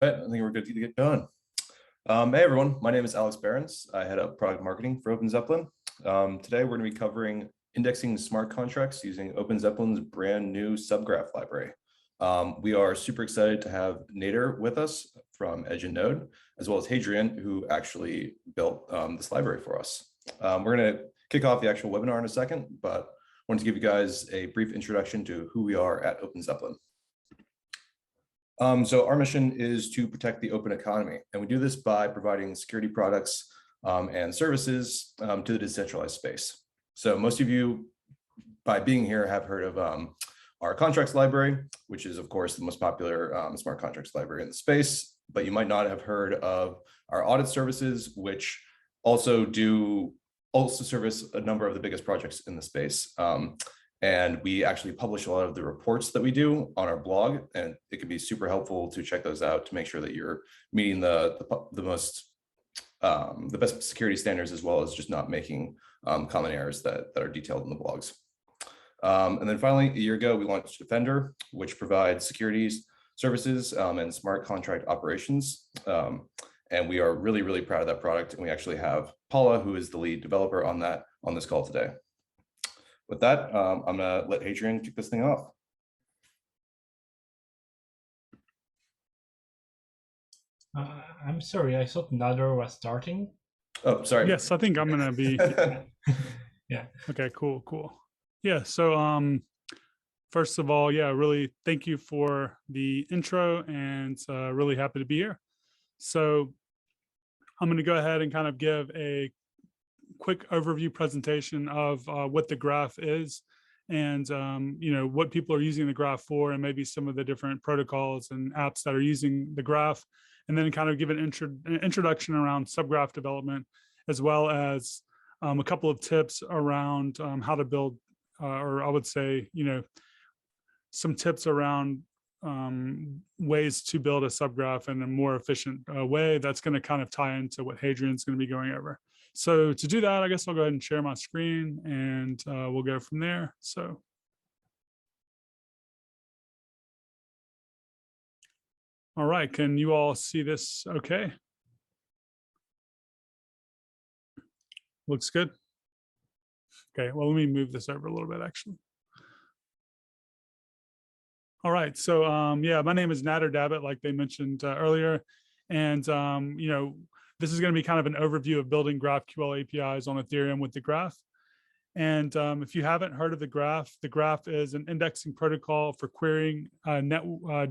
Right, I think we're good to get going. Hey everyone, my name is Alex Behrens. I head up product marketing for OpenZeppelin. Today we're going to be covering indexing smart contracts using OpenZeppelin's brand new Subgraph library. We are super excited to have Nader with us from Edge and Node, as well as Hadrien, who actually built this library for us. We're going to kick off the actual webinar in a second, but I wanted to give you guys a brief introduction to who we are at OpenZeppelin. So our mission is to protect the open economy, and we do this by providing security products and services to the decentralized space. So most of you, by being here, have heard of our contracts library, which is, of course, the most popular smart contracts library in the space, but you might not have heard of our audit services, which also service a number of the biggest projects in the space. And we actually publish a lot of the reports that we do on our blog, and it can be super helpful to check those out to make sure that you're meeting the best security standards, as well as just not making common errors that are detailed in the blogs. And then finally, a year ago, we launched Defender, which provides securities services and smart contract operations. And we are really, really proud of that product. And we actually have Paula, who is the lead developer on this call today. With that, I'm going to let Hadrien kick this thing off. I'm sorry, I thought Nader was starting. Oh, sorry. Yes, I think I'm going to be. Yeah. Okay, cool. Yeah, so first of all, yeah, really thank you for the intro, and really happy to be here. So I'm going to go ahead and kind of give a quick overview presentation of what the graph is, and what people are using the graph for, and maybe some of the different protocols and apps that are using the graph, and then kind of give an introduction around subgraph development, as well as a couple of tips around how to build, or I would say, some tips around ways to build a subgraph in a more efficient way. That's going to kind of tie into what Hadrien's going to be going over. So to do that, I guess I'll go ahead and share my screen, and we'll go from there. So. All right, can you all see this okay? Looks good. Okay, well, let me move this over a little bit, actually. All right, so yeah, my name is Nader Dabit, like they mentioned earlier. And this is going to be kind of an overview of building GraphQL APIs on Ethereum with TheGraph. And if you haven't heard of TheGraph is an indexing protocol for querying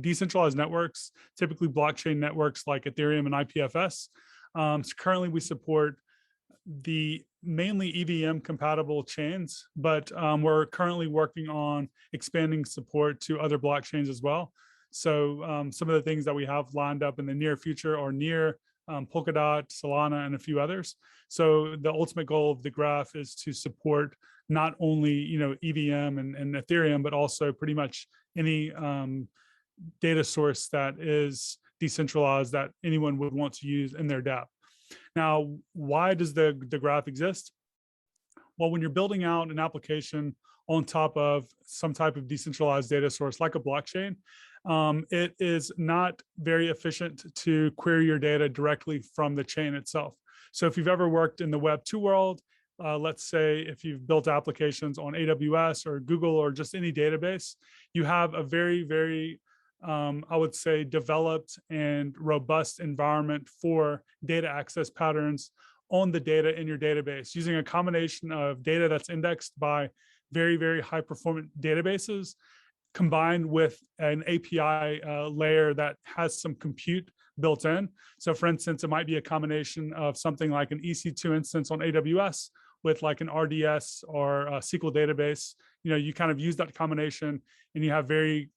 decentralized networks, typically blockchain networks like Ethereum and IPFS. So currently we support the mainly EVM compatible chains, but we're currently working on expanding support to other blockchains as well. So some of the things that we have lined up in the near future are near Polkadot, Solana, and a few others. So the ultimate goal of the graph is to support not only EVM and Ethereum, but also pretty much any data source that is decentralized that anyone would want to use in their dApp. Now, why does the graph exist? Well, when you're building out an application on top of some type of decentralized data source like a blockchain, it is not very efficient to query your data directly from the chain itself. So if you've ever worked in the Web 2 world, let's say if you've built applications on AWS or Google or just any database, you have a very, very, I would say, developed and robust environment for data access patterns on the data in your database, using a combination of data that's indexed by very, very high performant databases, combined with an API layer that has some compute built in. So for instance, it might be a combination of something like an EC2 instance on AWS with like an RDS or a SQL database. You kind of use that combination and you have very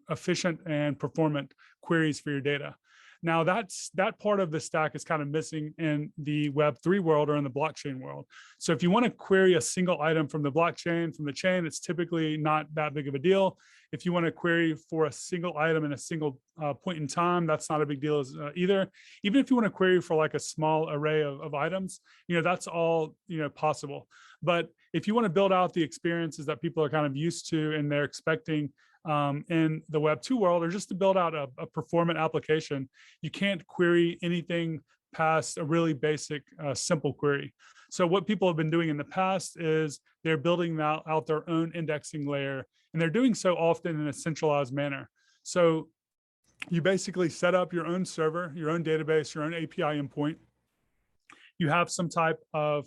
efficient and performant queries for your data. Now that part of the stack is kind of missing in the Web3 world or in the blockchain world. So if you want to query a single item from the blockchain, from the chain, it's typically not that big of a deal. If you want to query for a single item in a single point in time, that's not a big deal either. Even if you want to query for like a small array of items, that's all possible. But if you want to build out the experiences that people are kind of used to and they're expecting in the Web 2 world, or just to build out a performant application, you can't query anything past a really basic, simple query. So what people have been doing in the past is they're building out their own indexing layer, and they're doing so often in a centralized manner. So you basically set up your own server, your own database, your own API endpoint. You have some type of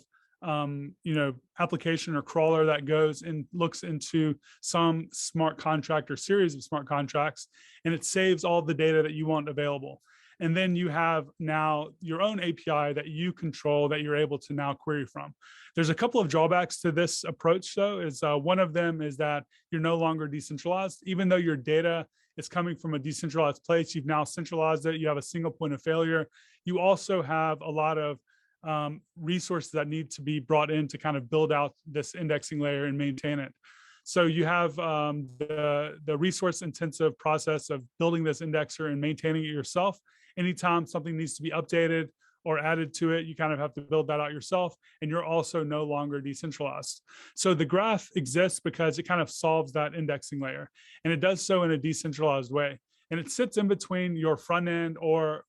application or crawler that goes and looks into some smart contract or series of smart contracts, and it saves all the data that you want available. And then you have now your own API that you control, that you're able to now query from. There's a couple of drawbacks to this approach, though. One of them is that you're no longer decentralized. Even though your data is coming from a decentralized place, you've now centralized it. You have a single point of failure. You also have a lot of resources that need to be brought in to kind of build out this indexing layer and maintain it. So you have the resource intensive process of building this indexer and maintaining it yourself. Anytime something needs to be updated or added to it, you kind of have to build that out yourself, and you're also no longer decentralized. So the graph exists because it kind of solves that indexing layer, and it does so in a decentralized way. And it sits in between your front end or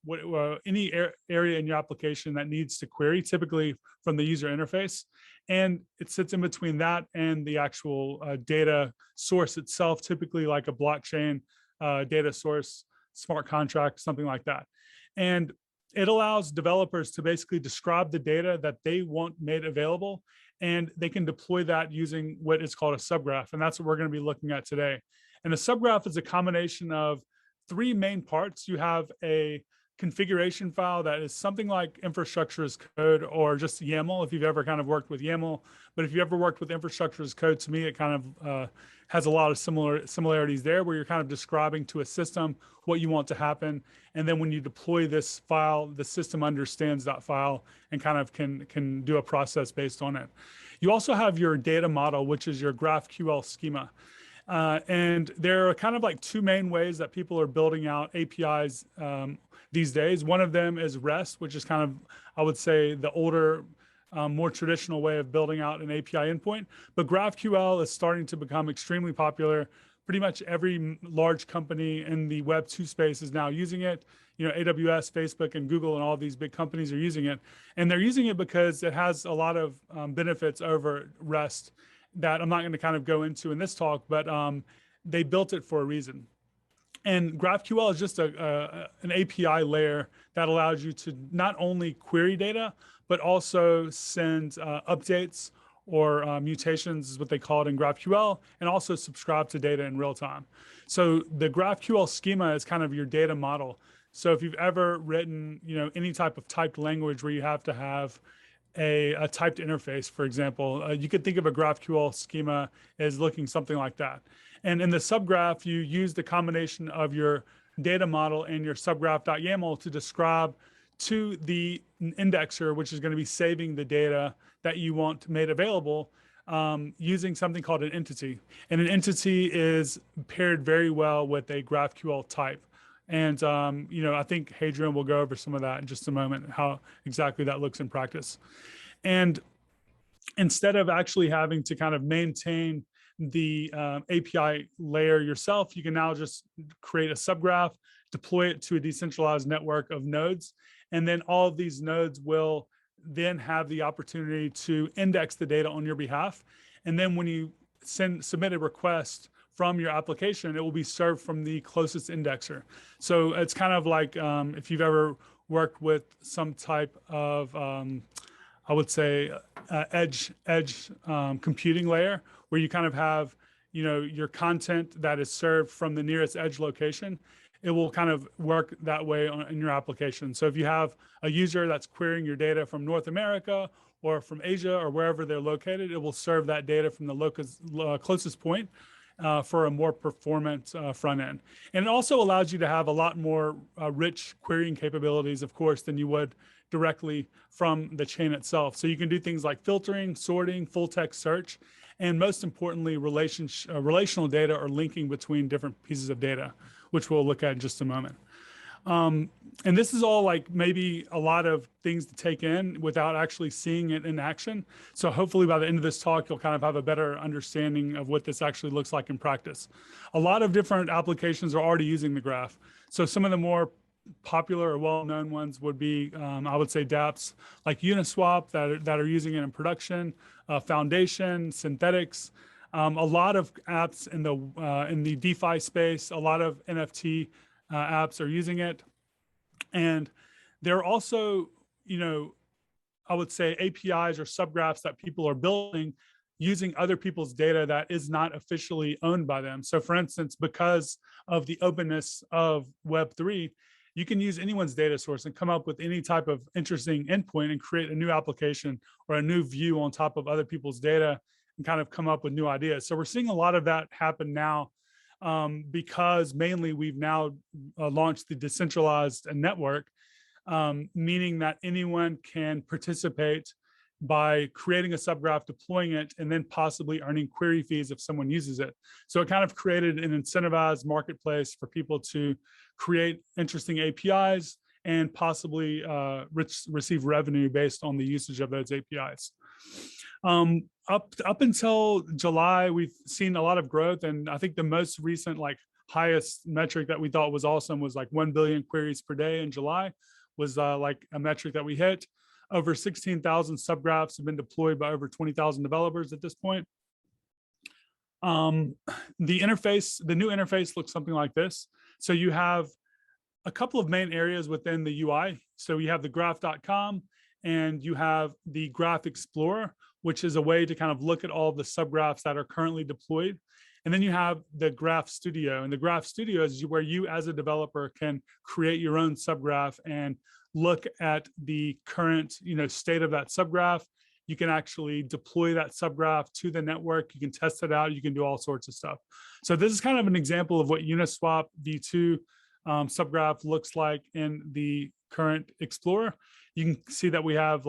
any area in your application that needs to query, typically from the user interface. And it sits in between that and the actual data source itself, typically like a blockchain data source, smart contract, something like that. And it allows developers to basically describe the data that they want made available, and they can deploy that using what is called a subgraph. And that's what we're going to be looking at today. And a subgraph is a combination of three main parts. You have a configuration file that is something like infrastructure as code, or just YAML, if you've ever kind of worked with YAML. But if you ever worked with infrastructure as code, to me, it kind of has a lot of similarities there, where you're kind of describing to a system what you want to happen. And then when you deploy this file, the system understands that file and kind of can do a process based on it. You also have your data model, which is your GraphQL schema. And there are kind of like two main ways that people are building out APIs these days. One of them is REST, which is kind of, I would say, the older, more traditional way of building out an API endpoint. But GraphQL is starting to become extremely popular. Pretty much every large company in the Web 2 space is now using it. You know, AWS, Facebook, and Google, and all these big companies are using it. And they're using it because it has a lot of benefits over REST that I'm not going to kind of go into in this talk, but they built it for a reason. And GraphQL is just an API layer that allows you to not only query data, but also send updates or mutations, is what they call it in GraphQL, and also subscribe to data in real time. So the GraphQL schema is kind of your data model. So if you've ever written, any type of typed language where you have to have a typed interface, for example, you could think of a GraphQL schema as looking something like that. And in the subgraph, you use the combination of your data model and your subgraph.yaml to describe to the indexer, which is going to be saving the data that you want made available, using something called an entity. And an entity is paired very well with a GraphQL type. And, I think Hadrien will go over some of that in just a moment, how exactly that looks in practice. And instead of actually having to kind of maintain the API layer yourself, you can now just create a subgraph, deploy it to a decentralized network of nodes, and then all of these nodes will then have the opportunity to index the data on your behalf. And then when you submit a request from your application, it will be served from the closest indexer. So it's kind of like if you've ever worked with some type of, I would say, edge computing layer, where you kind of have, your content that is served from the nearest edge location. It will kind of work that way in your application. So if you have a user that's querying your data from North America or from Asia or wherever they're located, it will serve that data from the closest point for a more performant front end. And it also allows you to have a lot more rich querying capabilities, of course, than you would directly from the chain itself. So you can do things like filtering, sorting, full text search, and most importantly, relational data or linking between different pieces of data, which we'll look at in just a moment. And this is all like maybe a lot of things to take in without actually seeing it in action. So hopefully by the end of this talk, you'll kind of have a better understanding of what this actually looks like in practice. A lot of different applications are already using the graph. So some of the more popular or well-known ones would be, I would say, dApps like Uniswap that are using it in production, Foundation, Synthetics, a lot of apps in the DeFi space, a lot of NFT apps are using it. And there are also, I would say APIs or subgraphs that people are building using other people's data that is not officially owned by them. So for instance, because of the openness of Web3, you can use anyone's data source and come up with any type of interesting endpoint and create a new application or a new view on top of other people's data and kind of come up with new ideas. So we're seeing a lot of that happen now because mainly we've now launched the decentralized network, meaning that anyone can participate by creating a subgraph, deploying it, and then possibly earning query fees if someone uses it. So it kind of created an incentivized marketplace for people to create interesting APIs and possibly receive revenue based on the usage of those APIs. Up until July, we've seen a lot of growth, and I think the most recent, highest metric that we thought was awesome was 1 billion queries per day in July was like a metric that we hit. Over 16,000 subgraphs have been deployed by over 20,000 developers at this point. The new interface looks something like this. So you have a couple of main areas within the UI. So you have the graph.com and you have the Graph Explorer, which is a way to kind of look at all the subgraphs that are currently deployed. And then you have the Graph Studio, and the Graph Studio is where you as a developer can create your own subgraph and look at the current state of that subgraph. You can actually deploy that subgraph to the network. You can test it out. You can do all sorts of stuff. So this is kind of an example of what Uniswap v2 subgraph looks like in the current Explorer. You can see that we have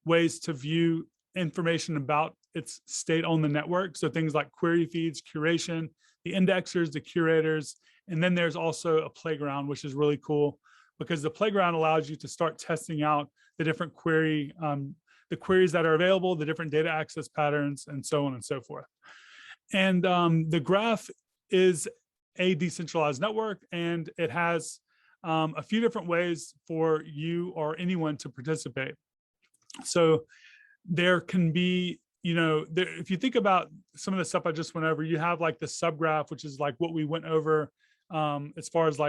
ways to view information about its state on the network. So things like query feeds, curation, the indexers, the curators, and then there's also a playground, which is really cool because the playground allows you to start testing out the different queries that are available, the different data access patterns, and so on and so forth. And the graph is a decentralized network, and it has a few different ways for you or anyone to participate. So there can be, if you think about some of the stuff I just went over, you have the subgraph, which is what we went over as far as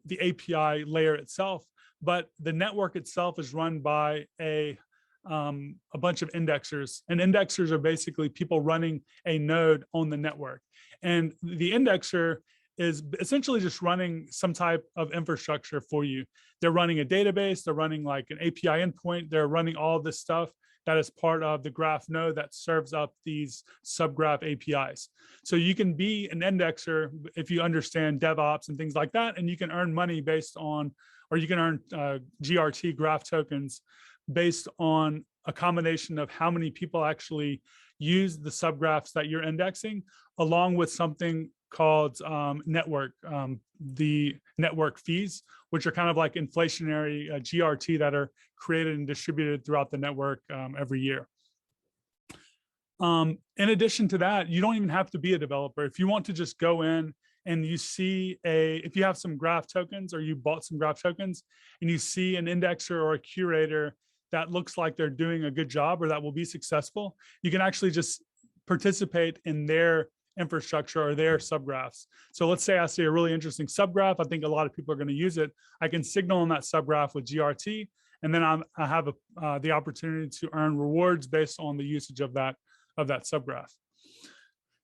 the API layer itself, but the network itself is run by a bunch of indexers, and indexers are basically people running a node on the network. And the indexer is essentially just running some type of infrastructure for you. They're running a database, they're running an API endpoint, they're running all this stuff that is part of the graph node that serves up these subgraph APIs. So you can be an indexer if you understand DevOps and things like that, and you can earn money based on, or you can earn GRT graph tokens based on a combination of how many people actually use the subgraphs that you're indexing, along with something called the network fees, which are kind of like inflationary GRT that are created and distributed throughout the network every year. In addition to that, you don't even have to be a developer. If you want to just go in and you see if you have some graph tokens or you bought some graph tokens and you see an indexer or a curator that looks like they're doing a good job or that will be successful, you can actually just participate in their infrastructure or their subgraphs. So let's say I see a really interesting subgraph. I think a lot of people are going to use it. I can signal on that subgraph with GRT, and then I have the opportunity to earn rewards based on the usage of that subgraph.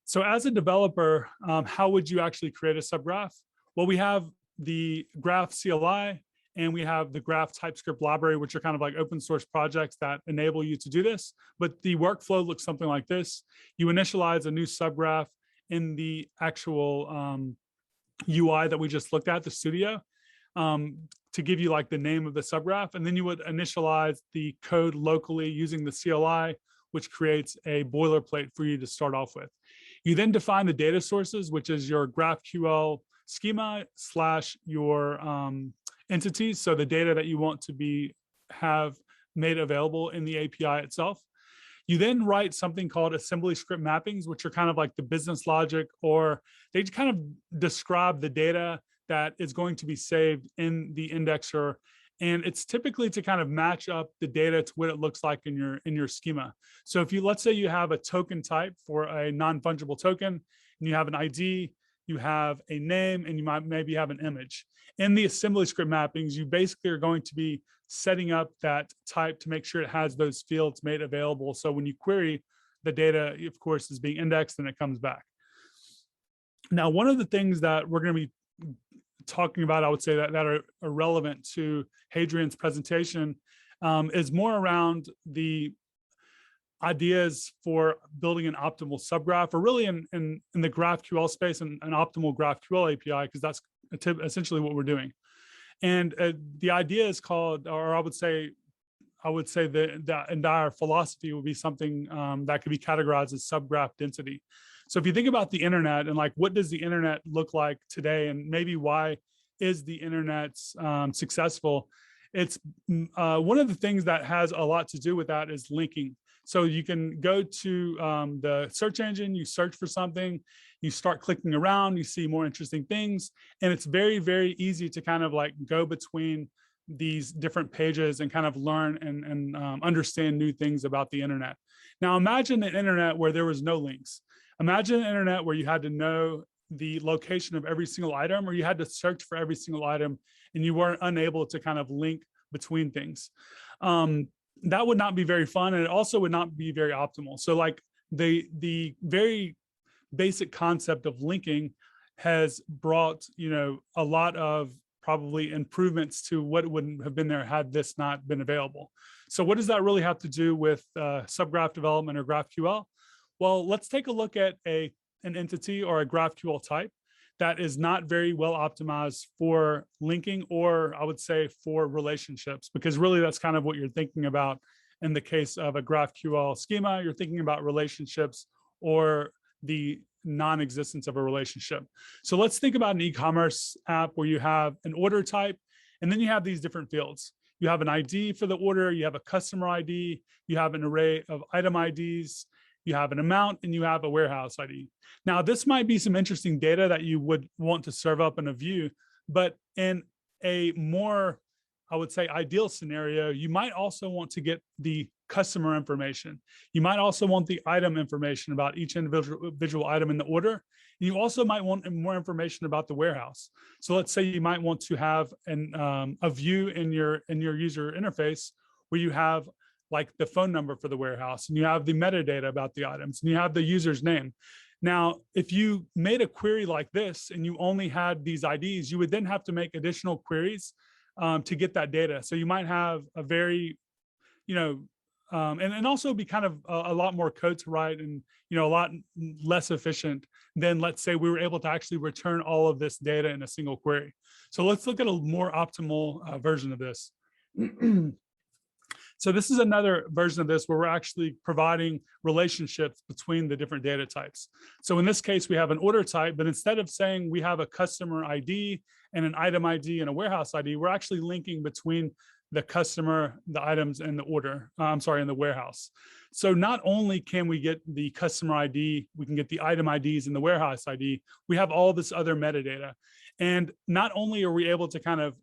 So as a developer, how would you actually create a subgraph? Well, we have the Graph CLI and we have the Graph TypeScript library, which are kind of like open source projects that enable you to do this. But the workflow looks something like this. You initialize a new subgraph in the actual UI that we just looked at, the studio, to give you like the name of the subgraph. And then you would initialize the code locally using the CLI, which creates a boilerplate for you to start off with. You then define the data sources, which is your GraphQL schema / your entities. So the data that you want to have made available in the API itself. You then write something called assembly script mappings, which are kind of like the business logic, or they kind of describe the data that is going to be saved in the indexer. And it's typically to kind of match up the data to what it looks like in your schema. So if let's say you have a token type for a non-fungible token, and you have an ID, you have a name, and you might maybe have an image. In the assembly script mappings, you basically are going to be setting up that type to make sure it has those fields made available. So when you query, the data, of course, is being indexed and it comes back. Now, one of the things that we're going to be talking about, I would say that are relevant to Hadrien's presentation is more around the ideas for building an optimal subgraph, or really in the GraphQL space, and an optimal GraphQL API, because that's essentially what we're doing. And the idea is called, or I would say the entire philosophy would be something that could be categorized as subgraph density. So if you think about the internet and like, what does the internet look like today, and maybe why is the internet successful? It's one of the things that has a lot to do with that is linking. So you can go to the search engine, you search for something, you start clicking around, you see more interesting things. And it's very, very easy to kind of like go between these different pages and kind of learn and understand new things about the internet. Now imagine an internet where there was no links. Imagine an internet where you had to know the location of every single item, or you had to search for every single item and you weren't unable to kind of link between things. That would not be very fun, and it also would not be very optimal. So like the very basic concept of linking has brought, a lot of probably improvements to what wouldn't have been there had this not been available. So what does that really have to do with subgraph development or GraphQL? Well, let's take a look at an entity or a GraphQL type that is not very well optimized for linking, or I would say for relationships, because really that's kind of what you're thinking about in the case of a GraphQL schema. You're thinking about relationships or the non-existence of a relationship. So let's think about an e-commerce app where you have an order type, and then you have these different fields. You have an ID for the order, you have a customer ID, you have an array of item IDs, you have an amount, and you have a warehouse ID. Now, this might be some interesting data that you would want to serve up in a view, but in a more, I would say, ideal scenario, you might also want to get the customer information. You might also want the item information about each individual item in the order. You also might want more information about the warehouse. So let's say you might want to have a view in your user interface where you have like the phone number for the warehouse, and you have the metadata about the items, and you have the user's name. Now, if you made a query like this and you only had these IDs, you would then have to make additional queries to get that data. So you might have a very, and also be kind of a lot more code to write, and a lot less efficient than, let's say, we were able to actually return all of this data in a single query. So let's look at a more optimal version of this. So this is another version of this where we're actually providing relationships between the different data types. So in this case, we have an order type, but instead of saying we have a customer ID and an item ID and a warehouse ID, we're actually linking between the customer, the items, and the order, and the warehouse. So not only can we get the customer ID, we can get the item IDs and the warehouse ID, we have all this other metadata. And not only are we able to kind of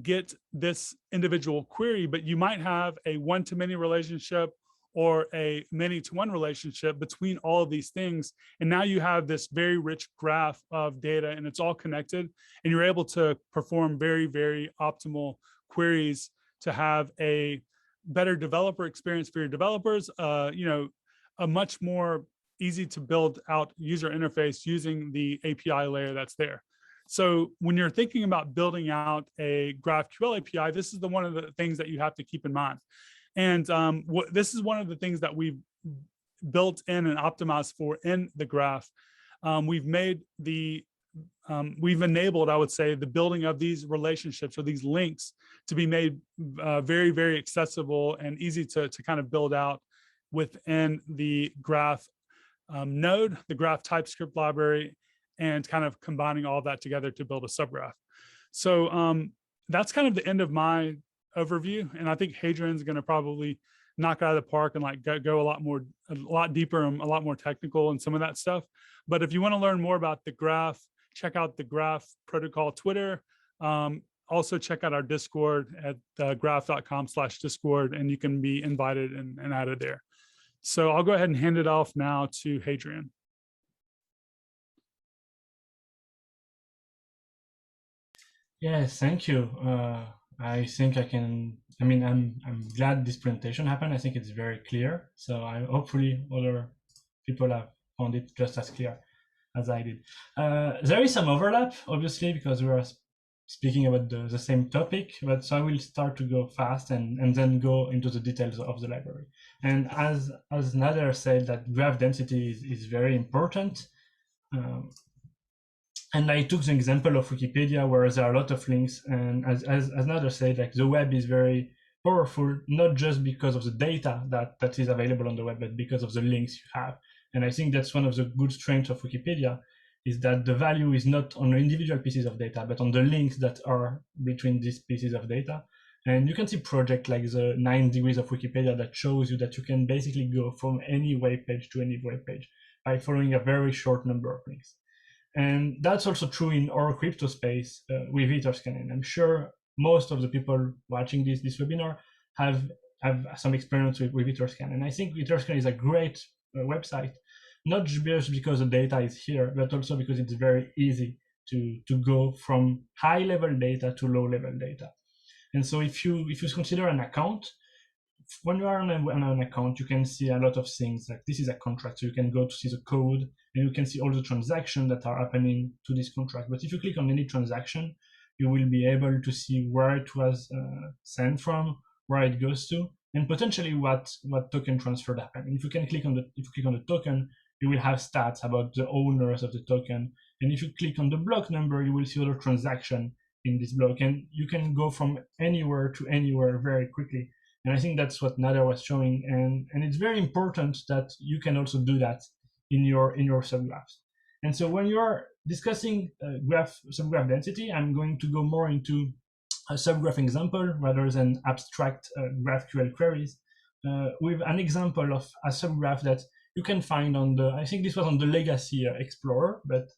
get this individual query, but you might have a one-to-many relationship or a many-to-one relationship between all of these things. And now you have this very rich graph of data, and it's all connected, and you're able to perform very, very optimal queries to have a better developer experience for your developers, a much more easy to build out user interface using the API layer that's there. So when you're thinking about building out a GraphQL API, this is one of the things that you have to keep in mind. And this is one of the things that we've built in and optimized for in the graph. We've enabled, I would say, the building of these relationships or these links to be made very, very accessible and easy to kind of build out within the graph Node, the graph TypeScript library, and kind of combining all that together to build a subgraph. So that's kind of the end of my overview. And I think Hadrien's going to probably knock out of the park and like go a lot deeper and a lot more technical and some of that stuff. But if you want to learn more about the graph, check out the Graph Protocol Twitter. Also check out our Discord at graph.com/Discord, and you can be invited and added there. So I'll go ahead and hand it off now to Hadrien. Yes, thank you. I think I'm glad this presentation happened. I think it's very clear. So hopefully other people have found it just as clear as I did. There is some overlap, obviously, because we are speaking about the same topic, but so I will start to go fast and then go into the details of the library. And as Nader said, that graph density is very important. And I took the example of Wikipedia, where there are a lot of links. And as Nader said, like the web is very powerful, not just because of the data that is available on the web, but because of the links you have. And I think that's one of the good strengths of Wikipedia, is that the value is not on the individual pieces of data, but on the links that are between these pieces of data. And you can see projects like the 9 degrees of Wikipedia that shows you that you can basically go from any web page to any web page by following a very short number of links. And that's also true in our crypto space with Etherscan. I'm sure most of the people watching this webinar have some experience with Etherscan. And I think Etherscan is a great website, not just because the data is here, but also because it's very easy to go from high-level data to low-level data. And so if you consider an account, when you are on an account, you can see a lot of things. Like this is a contract, so you can go to see the code, and you can see all the transactions that are happening to this contract. But if you click on any transaction, you will be able to see where it was sent from, where it goes to, and potentially what token transfer happened. And if you click on the token, you will have stats about the owners of the token. And if you click on the block number, you will see other transaction in this block, and you can go from anywhere to anywhere very quickly. And I think that's what Nader was showing, and it's very important that you can also do that in your subgraphs. And so when you're discussing subgraph density, I'm going to go more into a subgraph example rather than abstract GraphQL queries, with an example of a subgraph that you can find on I think this was on the Legacy Explorer, but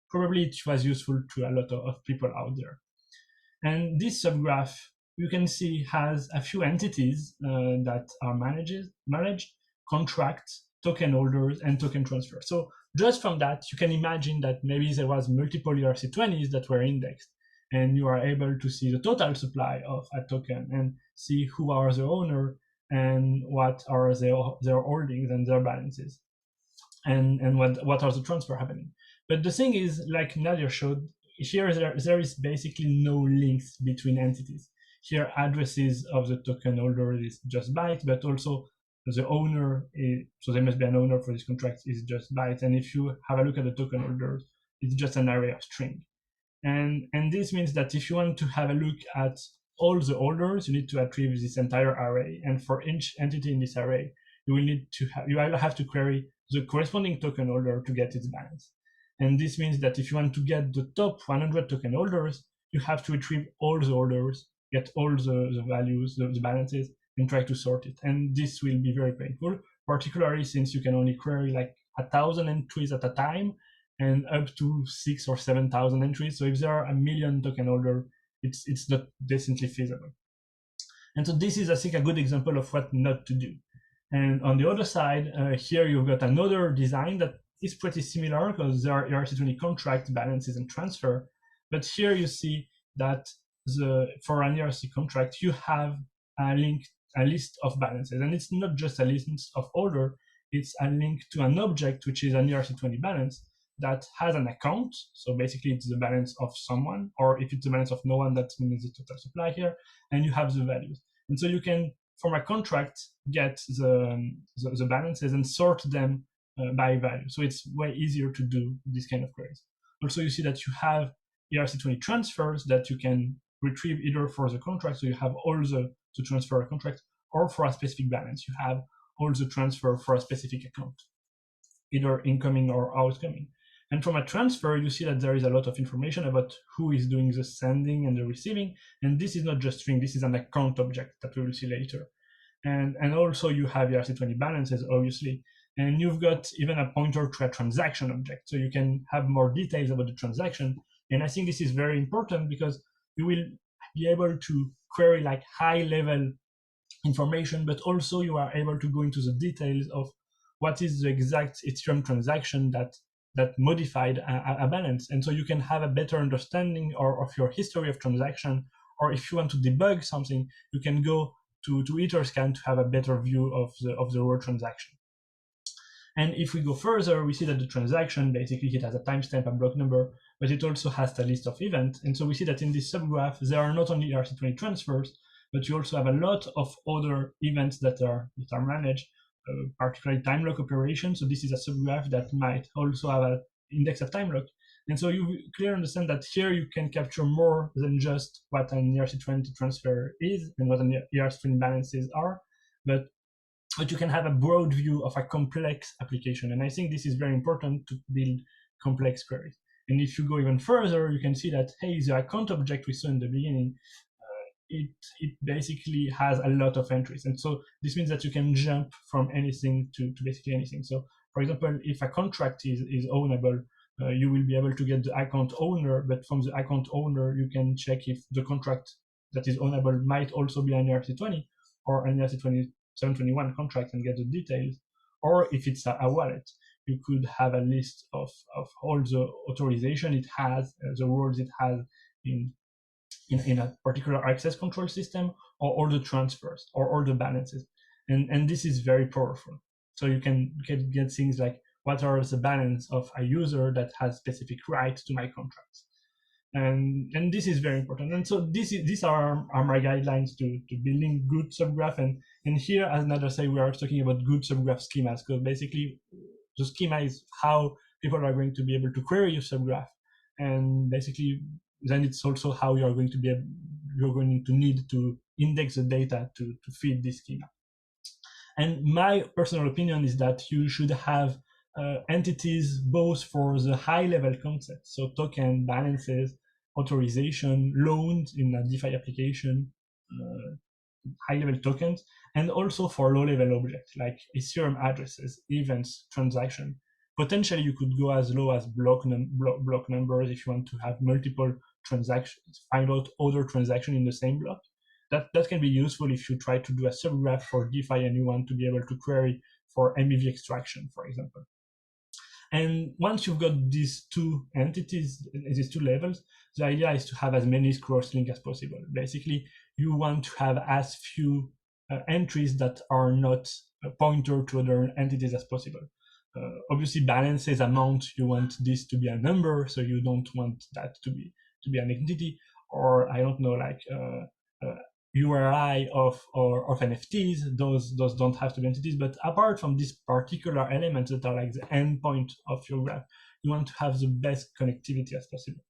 probably it was useful to a lot of people out there. And this subgraph, you can see, has a few entities that are managed, contracts, token holders, and token transfer. So just from that, you can imagine that maybe there was multiple ERC20s that were indexed, and you are able to see the total supply of a token and see who are the owner and what are their holdings and their balances, and what are the transfer happening. But the thing is, like Nader showed, here there is basically no links between entities. Here, addresses of the token holder is just bytes, but also the owner, so there must be an owner for this contract, is just bytes. And if you have a look at the token holders, it's just an array of string. And this means that if you want to have a look at all the holders, you need to retrieve this entire array. And for each entity in this array, you either have to query the corresponding token holder to get its balance. And this means that if you want to get the top 100 token holders, you have to retrieve all the holders, get all the values, the balances, and try to sort it. And this will be very painful, particularly since you can only query like 1,000 entries at a time and up to 6,000 or 7,000 entries. So if there are 1 million token holders, it's not decently feasible. And so this is, I think, a good example of what not to do. And on the other side, here you've got another design that is pretty similar, because there are ERC20 contract, balances, and transfer. But here you see that for an ERC contract, you have a list of balances. And it's not just a list of order, it's a link to an object, which is an ERC20 balance that has an account. So basically it's the balance of someone, or if it's the balance of no one, that means the total supply here, and you have the values. And so you can, from a contract, get the balances and sort them by value. So it's way easier to do this kind of queries. Also, you see that you have ERC20 transfers that you can retrieve either for the contract, so you have all the transfer a contract, or for a specific balance, you have all the transfer for a specific account. either incoming or outgoing. And from a transfer, you see that there is a lot of information about who is doing the sending and the receiving. And this is not just string, this is an account object that we will see later. And also you have ERC20 balances, obviously. And you've got even a pointer to a transaction object. So you can have more details about the transaction. And I think this is very important because you will be able to query like high level information, but also you are able to go into the details of what is the exact Ethereum transaction that modified a balance. And so you can have a better understanding of your history of transaction, or if you want to debug something, you can go to Etherscan to have a better view of the raw transaction. And if we go further, we see that the transaction, basically it has a timestamp, a block number, but it also has a list of events. And so we see that in this subgraph, there are not only ERC20 transfers, but you also have a lot of other events that are managed, particularly time lock operations. So this is a subgraph that might also have an index of time lock. And so you clearly understand that here you can capture more than just what an ERC20 transfer is and what an ERC20 balances are, but you can have a broad view of a complex application. And I think this is very important to build complex queries. And if you go even further, you can see that, hey, the account object we saw in the beginning, it basically has a lot of entries. And so this means that you can jump from anything to basically anything. So for example, if a contract is ownable, you will be able to get the account owner, but from the account owner, you can check if the contract that is ownable might also be an ERC20 or an ERC20 721 contract and get the details, or if it's a wallet, you could have a list of all the authorization it has, the roles it has in a particular access control system, or all the transfers, or all the balances. And this is very powerful. So you can get things like, what are the balance of a user that has specific rights to my contracts? And this is very important. And so these are my guidelines to building good subgraph. And here, as Nader said, we are talking about good subgraph schemas, because basically the schema is how people are going to be able to query your subgraph. And basically, then it's also how you're going to need to index the data to feed this schema. And my personal opinion is that you should have entities both for the high level concepts, so token, balances, authorization, loans in a DeFi application, high-level tokens, and also for low-level objects like Ethereum addresses, events, transaction. Potentially, you could go as low as block numbers if you want to have multiple transactions, find out other transactions in the same block. That can be useful if you try to do a subgraph for DeFi and you want to be able to query for MEV extraction, for example. And once you've got these two entities, these two levels, the idea is to have as many cross-links as possible. Basically, you want to have as few entries that are not a pointer to other entities as possible. Obviously, balances, amount, you want this to be a number, so you don't want that to be an entity, or I don't know, like URI of NFTs, those don't have to be entities. But apart from these particular elements that are like the endpoint of your graph, you want to have the best connectivity as possible.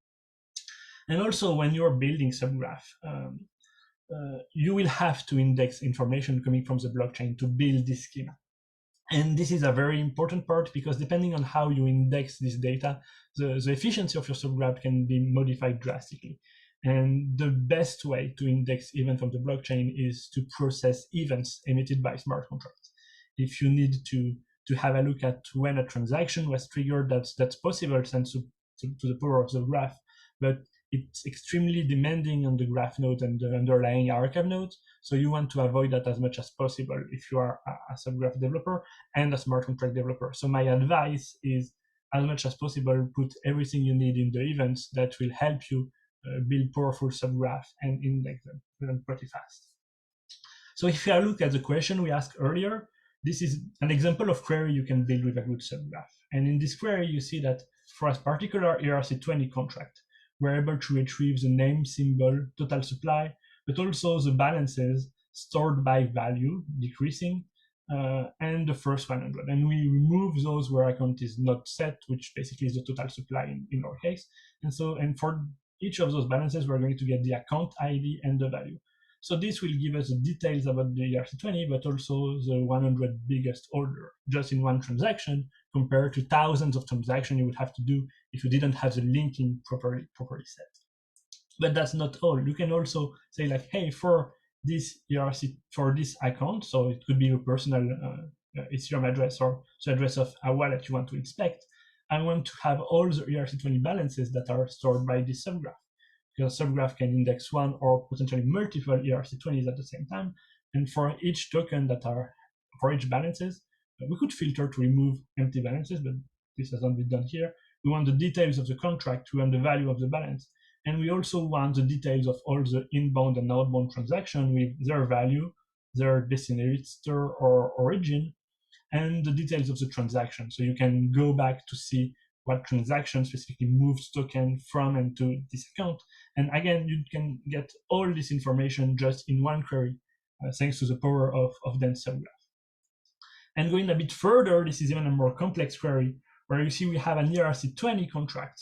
And also, when you're building subgraph, you will have to index information coming from the blockchain to build this schema. And this is a very important part, because depending on how you index this data, the efficiency of your subgraph can be modified drastically. And the best way to index events from the blockchain is to process events emitted by smart contracts. If you need to have a look at when a transaction was triggered, that's possible thanks to the power of the graph, but it's extremely demanding on the graph node and the underlying archive nodes. So you want to avoid that as much as possible if you are a subgraph developer and a smart contract developer. So my advice is, as much as possible, put everything you need in the events that will help you build powerful subgraph and index them pretty fast. So if you look at the question we asked earlier, this is an example of query you can build with a good subgraph. And in this query, you see that for a particular ERC20 contract, we're able to retrieve the name, symbol, total supply, but also the balances stored by value, decreasing, and the first 100. And we remove those where account is not set, which basically is the total supply in our case. And for each of those balances, we're going to get the account ID and the value. So this will give us the details about the ERC20, but also the 100 biggest order just in one transaction, compared to thousands of transactions you would have to do if you didn't have the linking properly set. But that's not all. You can also say like, hey, for this ERC, for this account, so it could be your personal Ethereum address or the address of a wallet you want to inspect, I want to have all the ERC20 balances that are stored by this subgraph. Because subgraph can index one or potentially multiple ERC20s at the same time. And for each token for each balances, we could filter to remove empty balances, but this has not been done here. We want the details of the contract, we want the value of the balance. And we also want the details of all the inbound and outbound transactions with their value, their destination or origin, and the details of the transaction. So you can go back to see what transaction specifically moves token from and to this account. And again, you can get all this information just in one query, thanks to the power of dense subgraph. And going a bit further, this is even a more complex query, where you see we have an ERC20 contract.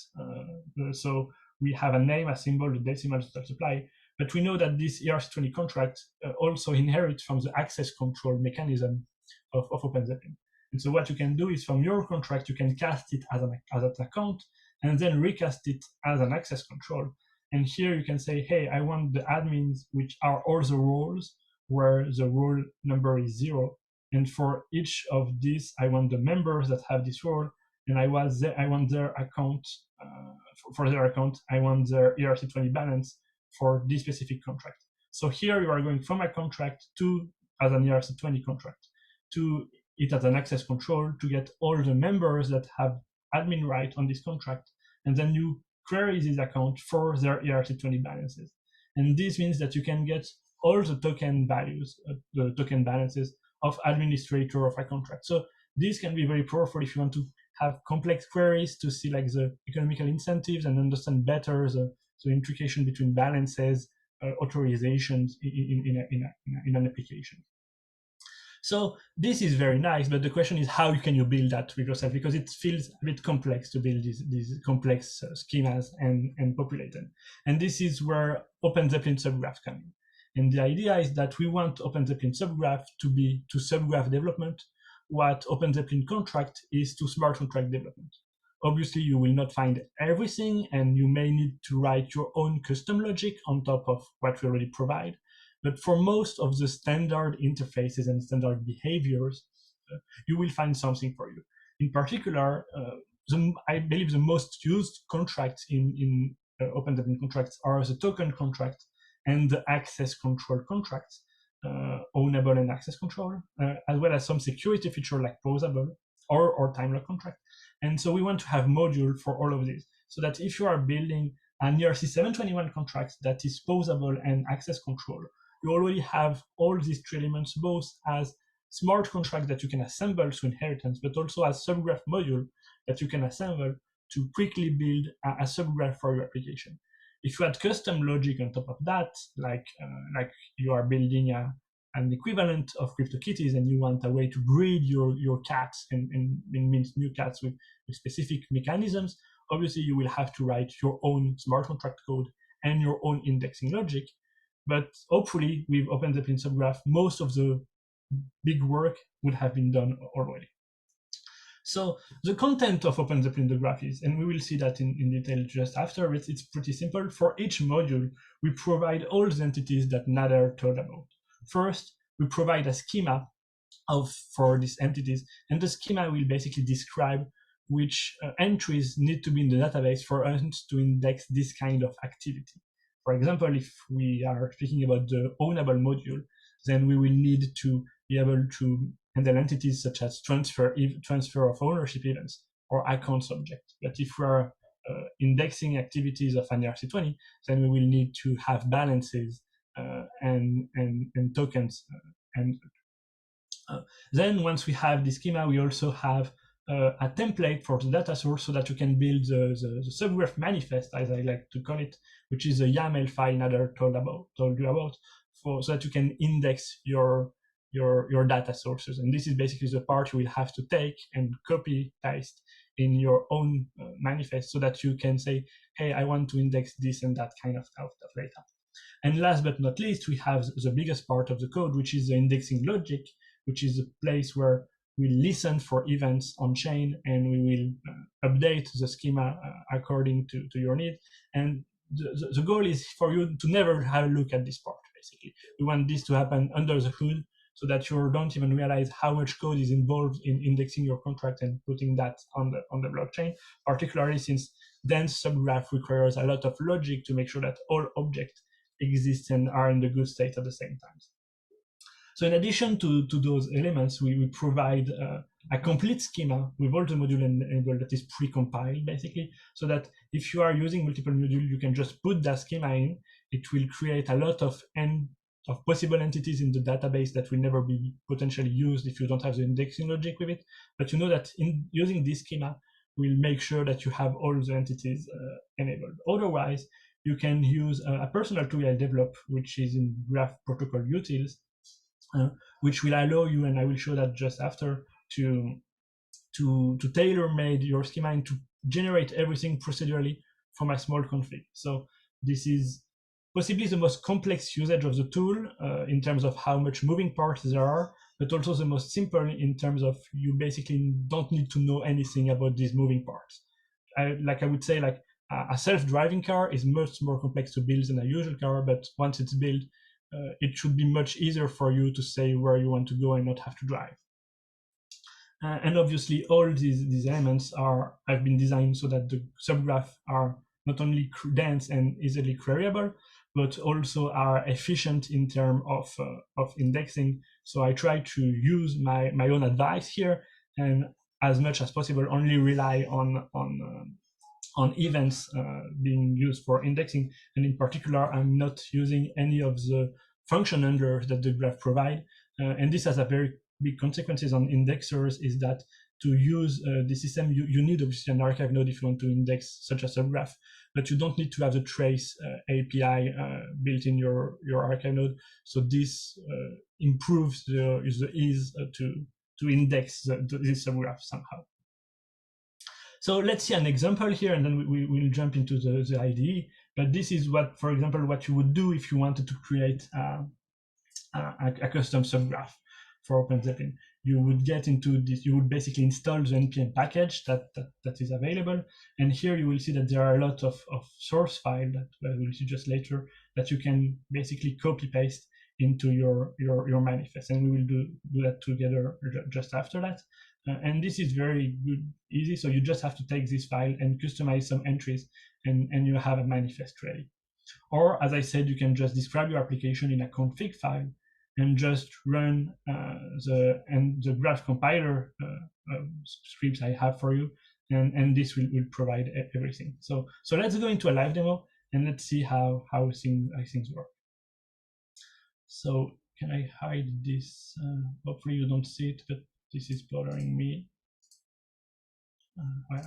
So we have a name, a symbol, the decimal, total supply, but we know that this ERC20 contract also inherits from the access control mechanism of OpenZeppelin. And so what you can do is from your contract, you can cast it as an account and then recast it as an access control. And here you can say, hey, I want the admins, which are all the roles where the role number is 0. And for each of these, I want the members that have this role, and I want their account, for their account, I want their ERC20 balance for this specific contract. So here you are going from a contract to as an ERC20 contract to it as an access control to get all the members that have admin right on this contract, and then you query this account for their ERC20 balances. And this means that you can get all the token values, the token balances of administrator of a contract. So this can be very powerful if you want to have complex queries to see like the economical incentives and understand better the intrication between balances, authorizations in an application. So this is very nice, but the question is how can you build that with yourself? Because it feels a bit complex to build these complex schemas and populate them. And this is where OpenZeppelin Subgraphs come in. And the idea is that we want OpenZeppelin Subgraph to be to subgraph development what OpenZeppelin Contract is to smart contract development. Obviously, you will not find everything, and you may need to write your own custom logic on top of what we already provide. But for most of the standard interfaces and standard behaviors, you will find something for you. In particular, I believe the most used contracts in OpenZeppelin contracts are the token contract and the access control contracts, ownable and access control, as well as some security feature like pausable or time lock contract. And so we want to have module for all of these, so that if you are building an ERC 721 contract that is pausable and access control, you already have all these three elements, both as smart contract that you can assemble to inheritance, but also as subgraph module that you can assemble to quickly build a subgraph for your application. If you add custom logic on top of that, like you are building an equivalent of CryptoKitties and you want a way to breed your cats and means new cats with specific mechanisms, obviously you will have to write your own smart contract code and your own indexing logic. But hopefully with OpenZeppelin Subgraph, most of the big work would have been done already. So the content of OpenZeppelin the graph is, and we will see that in detail just after, but it's pretty simple. For each module, we provide all the entities that Nader told about. First, we provide a schema for these entities, and the schema will basically describe which entries need to be in the database for us to index this kind of activity. For example, if we are speaking about the ownable module, then we will need to be able to handle entities such as transfer of ownership events or account subject. But if we are indexing activities of an ERC20, then we will need to have balances and tokens. Then once we have the schema, we also have a template for the data source so that you can build the subgraph manifest, as I like to call it, which is a YAML file Nader told you about, so that you can index your data sources. And this is basically the part you will have to take and copy paste in your own manifest so that you can say, hey, I want to index this and that kind of stuff later. And last but not least, we have the biggest part of the code, which is the indexing logic, which is a place where will listen for events on chain, and we will update the schema according to your need. And the goal is for you to never have a look at this part, basically. We want this to happen under the hood so that you don't even realize how much code is involved in indexing your contract and putting that on the blockchain, particularly since dense subgraph requires a lot of logic to make sure that all objects exist and are in the good state at the same time. So in addition to those elements, we provide a complete schema with all the module enabled that is pre-compiled, basically, so that if you are using multiple modules, you can just put that schema in. It will create a lot of possible entities in the database that will never be potentially used if you don't have the indexing logic with it. But you know that in using this schema will make sure that you have all the entities enabled. Otherwise, you can use a personal tool I developed, which is in Graph Protocol Utils, which will allow you, and I will show that just after, to tailor-made your schema and to generate everything procedurally from a small config. So this is possibly the most complex usage of the tool in terms of how much moving parts there are, but also the most simple in terms of you basically don't need to know anything about these moving parts. I would say like a self-driving car is much more complex to build than a usual car, but once it's built, it should be much easier for you to say where you want to go and not have to drive. And obviously, all these elements have been designed so that the subgraph are not only dense and easily queryable, but also are efficient in terms of indexing. So I try to use my own advice here, and as much as possible, only rely on events being used for indexing. And in particular, I'm not using any of the function handlers that the graph provide. And this has a very big consequences on indexers, is that to use the system, you need obviously an archive node if you want to index such a subgraph, but you don't need to have the trace API built in your archive node. So this improves the ease to index this subgraph somehow. So let's see an example here, and then we will jump into the IDE. But this is what, for example, what you would do if you wanted to create a custom subgraph for OpenZeppelin. You would get into this, you would basically install the npm package that is available. And here you will see that there are a lot of source files that we'll see just later that you can basically copy paste into your manifest. And we will do that together just after that. And this is very good, easy. So you just have to take this file and customize some entries, and you have a manifest ready. Or, as I said, you can just describe your application in a config file and just run the graph compiler scripts I have for you, and this will provide everything. So let's go into a live demo and let's see how things work. So can I hide this? Hopefully you don't see it, but this is bothering me.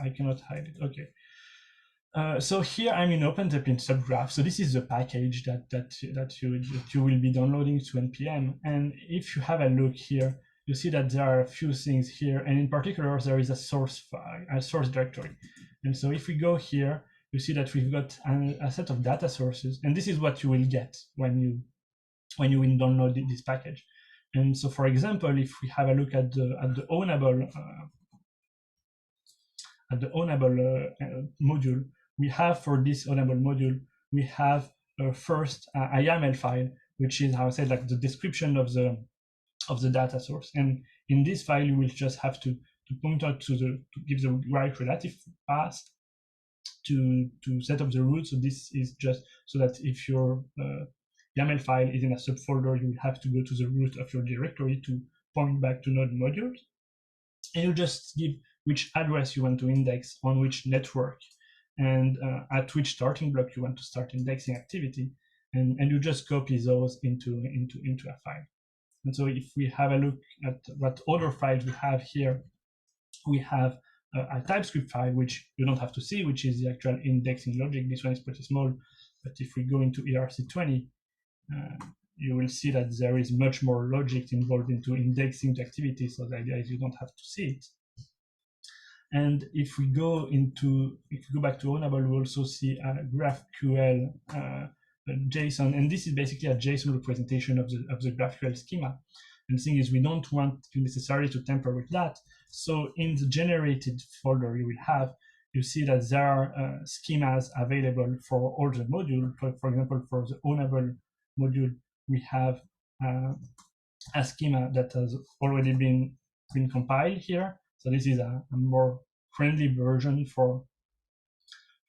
I cannot hide it. Okay. So here I'm in OpenZeppelin Subgraph. So this is the package that you will be downloading to npm. And if you have a look here, you see that there are a few things here, and in particular there is a source file, a source directory. And so if we go here, you see that we've got a set of data sources, and this is what you will get when you will download this package. And so, for example, if we have a look at the ownable module, we have for this ownable module, we have first a YAML file, which is, how I said, like the description of the data source. And in this file, you will just have to point out to give the right relative path to set up the root. So this is just so that if your YAML file is in a subfolder, you will have to go to the root of your directory to point back to node modules. And you just give which address you want to index on which network, and at which starting block you want to start indexing activity, and you just copy those into a file. And so if we have a look at what other files we have here, we have a TypeScript file, which you don't have to see, which is the actual indexing logic. This one is pretty small, but if we go into ERC20, you will see that there is much more logic involved into indexing the activity. So the idea is you don't have to see it. And if we go back to ownable, we also see a GraphQL JSON, and this is basically a JSON representation of the GraphQL schema. And the thing is, we don't want you necessarily to tamper with that. So in the generated folder you will have, you see that there are schemas available for all the modules. For example, for the ownable module, we have a schema that has already been compiled here. So this is a more friendly version for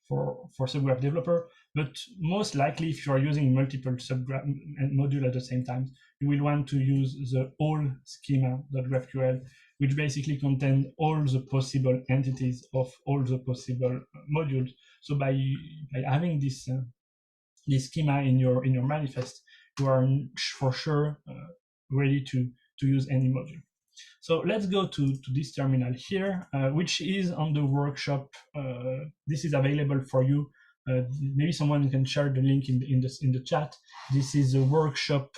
Subgraph developer. But most likely, if you are using multiple subgraph and module at the same time, you will want to use the all schema.graphql, which basically contains all the possible entities of all the possible modules. So by having this schema in your manifest, you are for sure ready to use any module. So let's go to this terminal here, which is on the workshop. This is available for you. Maybe someone can share the link in the chat. This is a workshop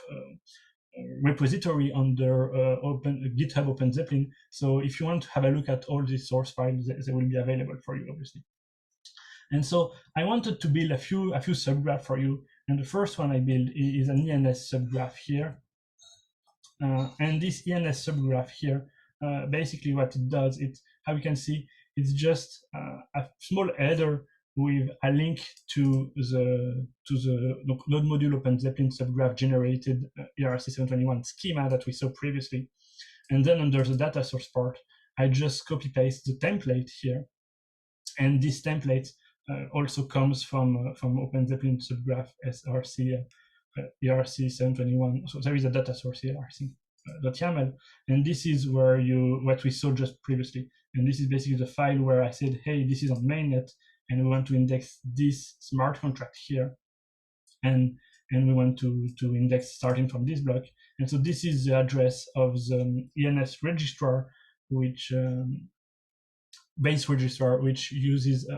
repository under GitHub OpenZeppelin. So if you want to have a look at all these source files, they will be available for you, obviously. And so I wanted to build a few subgraphs for you. And the first one I built is an ENS subgraph here. And this ENS subgraph here, basically what it does, how you can see, it's just a small header with a link to the node module OpenZeppelin subgraph generated ERC721 schema that we saw previously. And then under the data source part, I just copy paste the template here. And this template also comes from OpenZeppelin subgraph SRC ERC721. So there is a data source ERC.yaml, and this is where what we saw just previously. And this is basically the file where I said, hey, this is on mainnet, and we want to index this smart contract here, and we want to index starting from this block. And so this is the address of the ENS registrar, which base registrar, which uses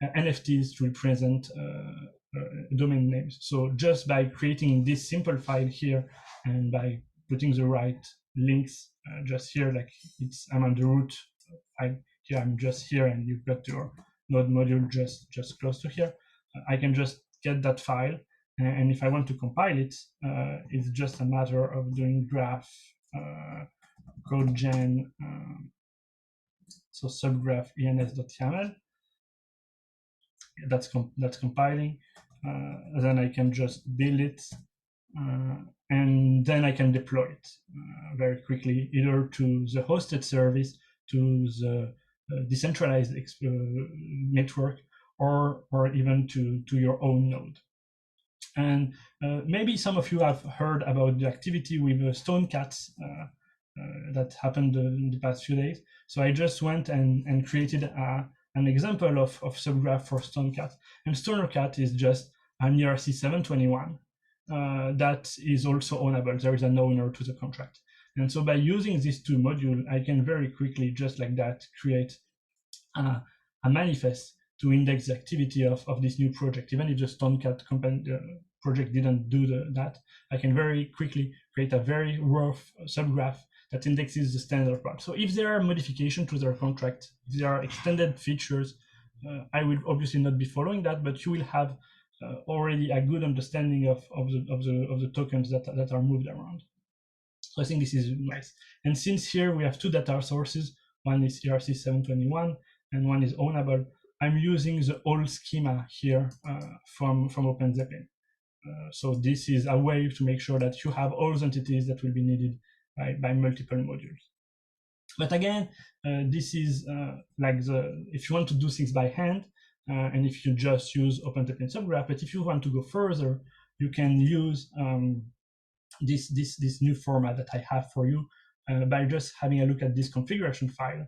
NFTs to represent domain names. So just by creating this simple file here and by putting the right links just here, like I'm on the root file here, I'm just here, and you've got your node module just close to here. I can just get that file, and if I want to compile it, it's just a matter of doing graph codegen so subgraph ens.yaml. That's compiling. Then I can just build it, and then I can deploy it very quickly, either to the hosted service, to the decentralized network, or even to your own node. And maybe some of you have heard about the activity with Stonecats that happened in the past few days. So I just went and created an example of subgraph for Stonecat. And Stonecat is just an ERC721 that is also ownable. There is an owner to the contract. And so by using these two modules, I can very quickly, just like that, create a manifest to index the activity of this new project. Even if the Stonecat project didn't do that, I can very quickly create a very rough subgraph that indexes the standard part. So if there are modifications to their contract, if there are extended features, I will obviously not be following that, but you will have already a good understanding of the tokens that are moved around. So I think this is nice. And since here we have two data sources, one is ERC721 and one is ownable, I'm using the old schema here from OpenZeppelin. So this is a way to make sure that you have all the entities that will be needed by multiple modules. But again, this is like if you want to do things by hand, and if you just use OpenZeppelin Subgraph, but if you want to go further, you can use this new format that I have for you by just having a look at this configuration file.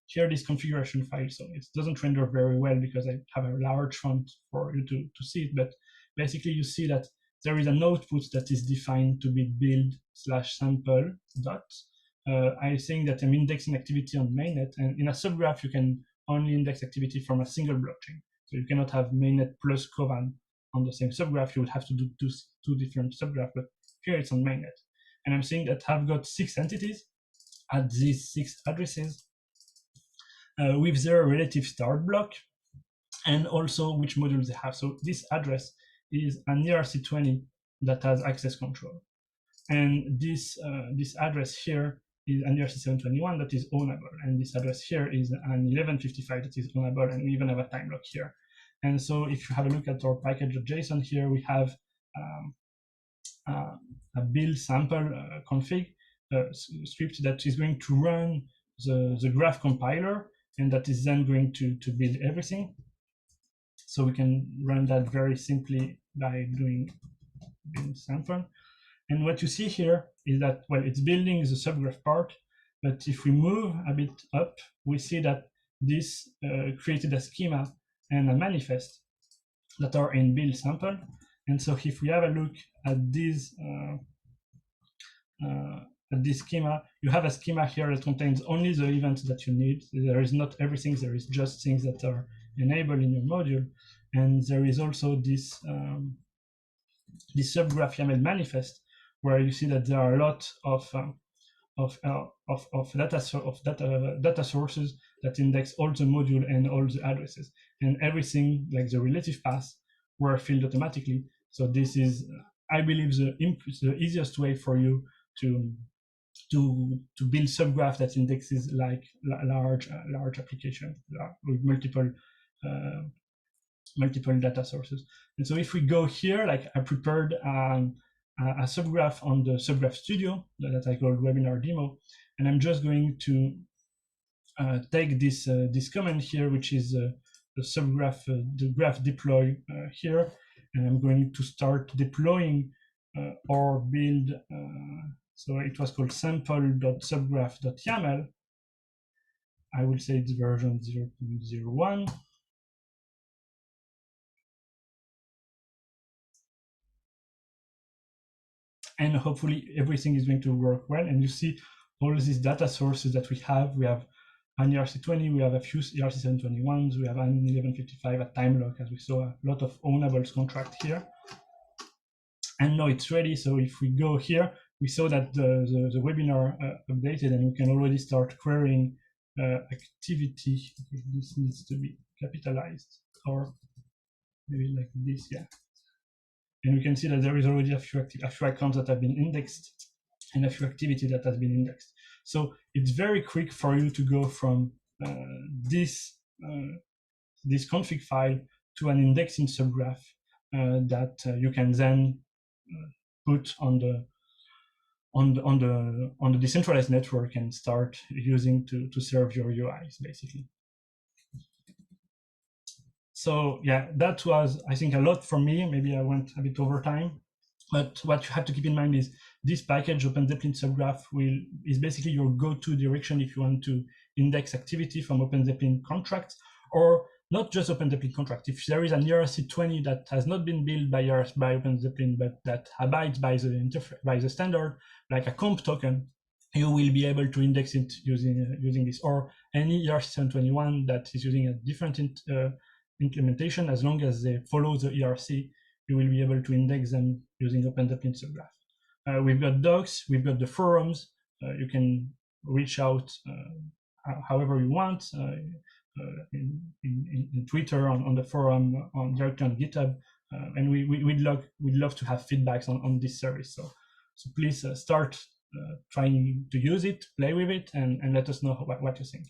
Here, this configuration file, so it doesn't render very well because I have a large font for you to see it, but basically you see that there is an output that is defined to be build/sample dot. I think that I'm indexing activity on mainnet, and in a subgraph you can only index activity from a single blockchain. So you cannot have mainnet plus Covan on the same subgraph. You would have to do two different subgraphs, but here it's on mainnet. And I'm saying that I've got 6 entities at these 6 addresses with their relative start block, and also which modules they have. So this address is an ERC20 that has access control. And this address here is an ERC721 that is ownable, and this address here is an 1155 that is ownable, and we even have a time lock here. And so if you have a look at our package.json here, we have a build sample config script that is going to run the graph compiler, and that is then going to build everything. So we can run that very simply by doing build sample. And what you see here is that, well, it's building the subgraph part, but if we move a bit up, we see that this created a schema and a manifest that are in build sample. And so if we have a look at this schema, you have a schema here that contains only the events that you need. There is not everything, there is just things that are enabled in your module. And there is also this subgraph YAML manifest, where you see that there are a lot of data sources that index all the module and all the addresses, and everything like the relative paths were filled automatically. So this is, I believe, the easiest way for you to build subgraph that indexes like large application with multiple data sources. And so if we go here, like I prepared a subgraph on the Subgraph Studio that I called webinar demo, and I'm just going to take this command here, which is the subgraph, the graph deploy here, and I'm going to start deploying or build. So it was called sample.subgraph.yaml. I will say it's version 0.01. And hopefully everything is going to work well. And you see all these data sources that we have. We have an ERC20, we have a few ERC721s, we have an 1155, a time lock, as we saw, a lot of ownables contract here. And now it's ready. So if we go here, we saw that the webinar updated, and we can already start querying activity. This needs to be capitalized, or maybe like this, yeah. And we can see that there is already a few accounts that have been indexed and a few activity that has been indexed. So it's very quick for you to go from this config file to an indexing subgraph that you can then put on the decentralized network and start using to serve your UIs, basically. So yeah, that was, I think, a lot from me. Maybe I went a bit over time, but what you have to keep in mind is this package, OpenZeppelin Subgraph, is basically your go-to direction if you want to index activity from OpenZeppelin Contracts, or not just OpenZeppelin Contract. If there is an ERC20 that has not been built by OpenZeppelin, but that abides by the standard, like a comp token, you will be able to index it using this, or any ERC721 that is using a different implementation. As long as they follow the ERC, you will be able to index them using OpenZeppelin Subgraph. We've got docs, we've got the forums. You can reach out however you want, in Twitter, on the forum, directly on GitHub, and we'd love to have feedbacks on this service. So please start trying to use it, play with it, and let us know what you think.